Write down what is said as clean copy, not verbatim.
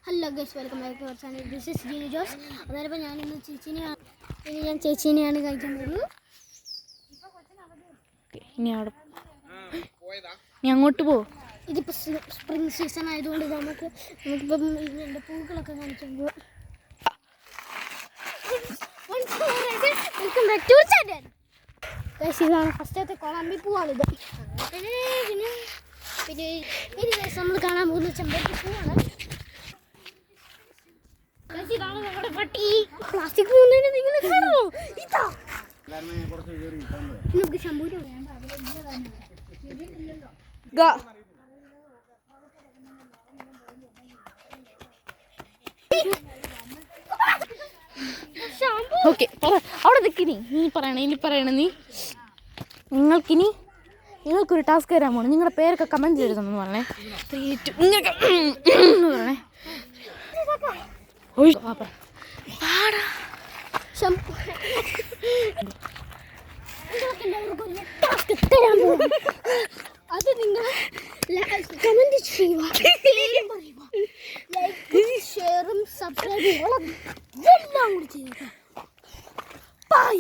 Hello guys, welcome back to our channel. This is Jini Jose. അതായത് ഞാനിന്ന് ചേച്ചീനെയാണ് കഴിക്കാൻ പോകുന്നത്. നീ അങ്ങോട്ട് പോ. ഇതിപ്പോൾ സ്പ്രിംഗ് സീസൺ ആയതുകൊണ്ട് നമുക്കിപ്പം ഇതിൻ്റെ പൂക്കളൊക്കെ കാണിക്കാൻ പോവാം. Welcome back to our channel. Guys, ഇതാണ് ഫസ്റ്റത്തെ കൊളമ്പി പൂവാണിത്. പിന്നെ ഇനി ഗൈസ് നമ്മൾ കാണാൻ പോകുന്ന ചെമ്പരത്തി പൂവാണ്. ഇതാണ് നമ്മുടെ പട്ടി. പ്ലാസ്റ്റിക് പോകുന്നതിന് നിങ്ങൾ കാണുമോ? ഇതാ നമുക്ക് ശമ്പൂരം ഓക്കെ, അവിടെ നിൽക്കിനി. നീ പറയണ നിങ്ങൾക്കൊരു ടാസ്ക് തരാൻ പോകണം. നിങ്ങളുടെ പേരൊക്കെ കമൻറ്റ് ചെയ്തെന്ന് പറഞ്ഞേ. പറഞ്ഞേ അത് നിങ്ങൾ കമന്റ് ചെയ്യുക, ലൈക്കും ഷെയറും സബ്സ്ക്രൈബും എല്ലാം കൂടി ചെയ്യുക. ബൈ.